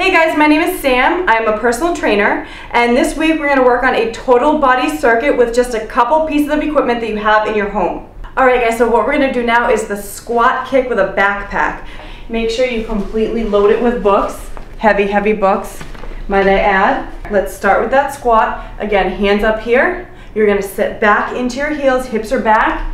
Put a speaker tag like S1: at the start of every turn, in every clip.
S1: Hey guys, my name is Sam. I'm a personal trainer, and this week we're going to work on a total body circuit with just a couple pieces of equipment that you have in your home. Alright guys, so what we're going to do now is the squat kick with a backpack. Make sure you completely load it with books, heavy books, might I add. Let's start with that squat. Again, hands up here. You're going to sit back into your heels, hips are back,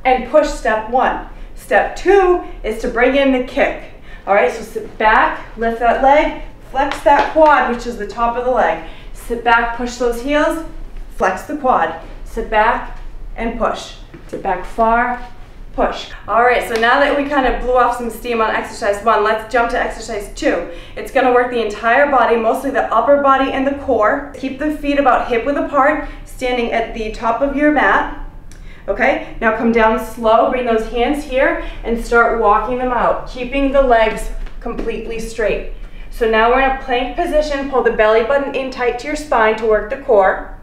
S1: and push step one. Step two is to bring in the kick. Alright, so sit back, lift that leg, flex that quad, which is the top of the leg. Sit back, push those heels, flex the quad. Sit back and push. Sit back far, push. Alright, so now that we kind of blew off some steam on exercise one, let's jump to exercise two. It's going to work the entire body, mostly the upper body and the core. Keep the feet about hip width apart, standing at the top of your mat. Okay, now come down slow, bring those hands here and start walking them out, keeping the legs completely straight. So now we're in a plank position, pull the belly button in tight to your spine to work the core.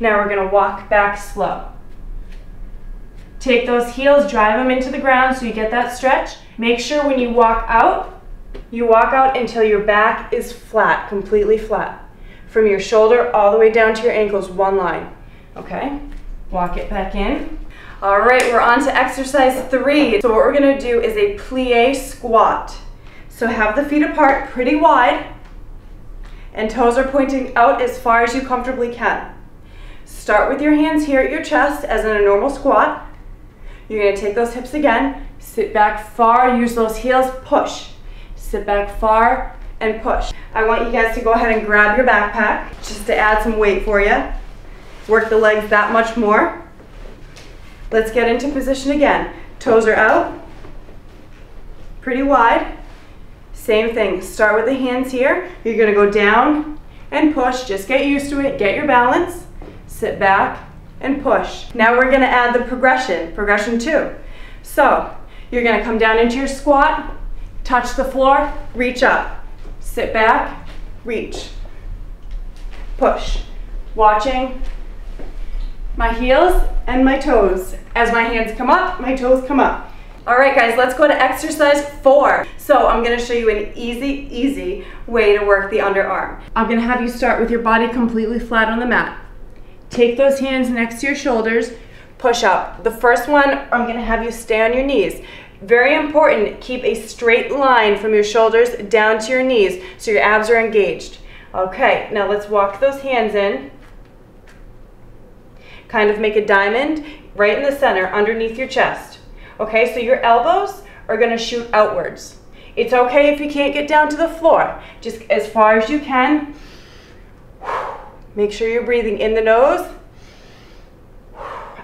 S1: Now we're going to walk back slow. Take those heels, drive them into the ground so you get that stretch. Make sure when you walk out until your back is flat, completely flat. From your shoulder all the way down to your ankles, one line. Okay, walk it back in. All right, we're on to exercise three. So what we're gonna do is a plie squat. So have the feet apart pretty wide and toes are pointing out as far as you comfortably can. Start with your hands here at your chest as in a normal squat. You're gonna take those hips again, sit back far, use those heels, push. Sit back far and push. I want you guys to go ahead and grab your backpack just to add some weight for you. Work the legs that much more. Let's get into position again. Toes are out, pretty wide. Same thing, start with the hands here. You're gonna go down and push, just get used to it, get your balance. Sit back and push. Now we're gonna add the progression two. So, you're gonna come down into your squat, touch the floor, reach up. Sit back, reach, push. Watching my heels and my toes. As my hands come up, my toes come up. All right guys, let's go to exercise four. So I'm gonna show you an easy way to work the underarm. I'm gonna have you start with your body completely flat on the mat. Take those hands next to your shoulders, push up. The first one, I'm gonna have you stay on your knees. Very important, keep a straight line from your shoulders down to your knees so your abs are engaged. Okay, now let's walk those hands in. Kind of make a diamond right in the center underneath your chest. Okay, so your elbows are gonna shoot outwards. It's okay if you can't get down to the floor. Just as far as you can. Make sure you're breathing in the nose,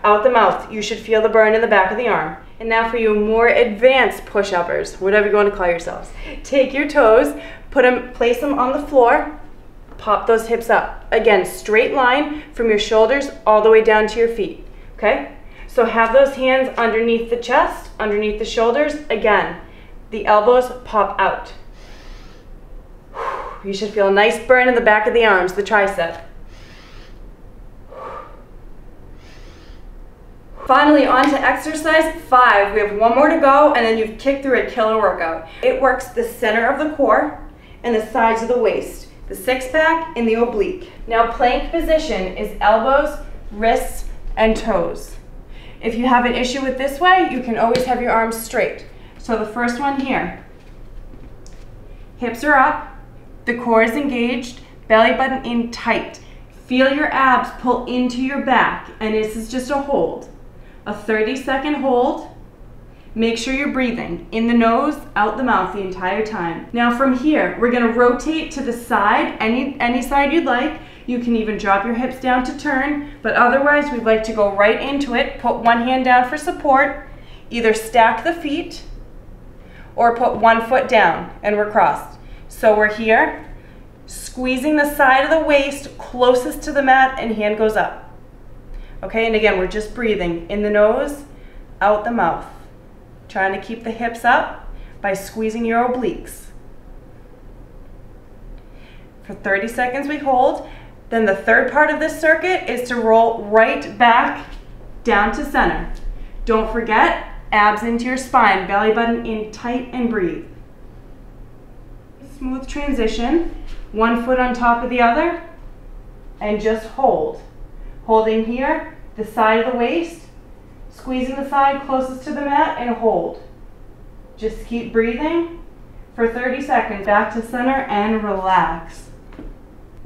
S1: out the mouth. You should feel the burn in the back of the arm. And now for you more advanced push-uppers, whatever you want to call yourselves. Take your toes, place them on the floor, pop those hips up. Again, straight line from your shoulders all the way down to your feet, okay? So have those hands underneath the chest, underneath the shoulders. Again, the elbows pop out. You should feel a nice burn in the back of the arms, the tricep. Finally, on to exercise five. We have one more to go and then you've kicked through a killer workout. It works the center of the core and the sides of the waist, the six pack and the oblique. Now plank position is elbows, wrists, and toes. If you have an issue with this way, you can always have your arms straight. So the first one here, hips are up, the core is engaged, belly button in tight. Feel your abs pull into your back, and this is just a hold. A 30-second hold. Make sure you're breathing in the nose, out the mouth the entire time. Now from here, we're gonna rotate to the side, any side you'd like. You can even drop your hips down to turn, but otherwise we'd like to go right into it. Put one hand down for support, either stack the feet or put one foot down and we're crossed. So we're here, squeezing the side of the waist closest to the mat and hand goes up. Okay, and again, we're just breathing in the nose, out the mouth. Trying to keep the hips up by squeezing your obliques. For 30 seconds we hold. Then the third part of this circuit is to roll right back down to center. Don't forget, abs into your spine, belly button in tight and breathe. smooth transition. One foot on top of the other, and just hold. Holding here, the side of the waist, squeezing the side closest to the mat, and hold. Just keep breathing for 30 seconds. Back to center and relax.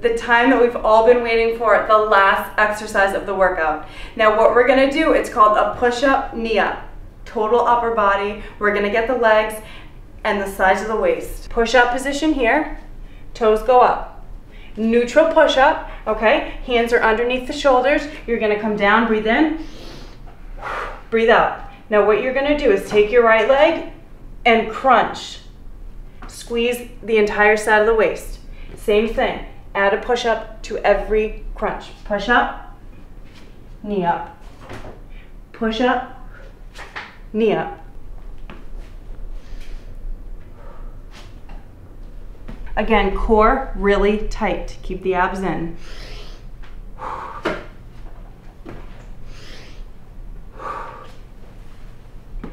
S1: The time that we've all been waiting for, the last exercise of the workout. Now what we're gonna do, it's called a push-up knee up. Total upper body. We're gonna get the legs and the sides of the waist. Push-up position here, toes go up. Neutral push-up, okay? Hands are underneath the shoulders. You're gonna come down, breathe in, breathe out. Now what you're gonna do is take your right leg and crunch. Squeeze the entire side of the waist. Same thing, add a push-up to every crunch. Push up, knee up. Push up, knee up. Again, core really tight. Keep the abs in.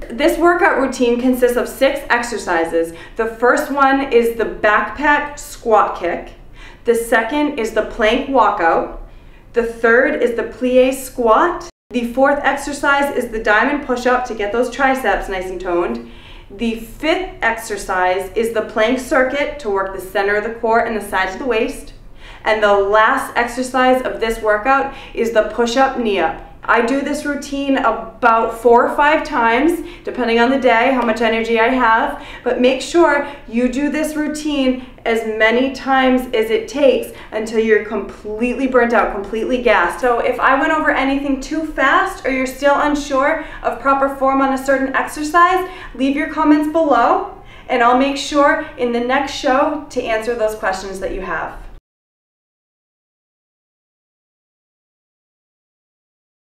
S1: This workout routine consists of 6 exercises. The first one is the backpack squat kick. The second is the plank walkout. The third is the plie squat. The fourth exercise is the diamond push-up to get those triceps nice and toned. The fifth exercise is the plank circuit to work the center of the core and the sides of the waist. And the last exercise of this workout is the push-up knee up. I do this routine about 4 or 5 times, depending on the day, how much energy I have. But make sure you do this routine as many times as it takes until you're completely burnt out, completely gassed. So if I went over anything too fast or you're still unsure of proper form on a certain exercise, leave your comments below and I'll make sure in the next show to answer those questions that you have.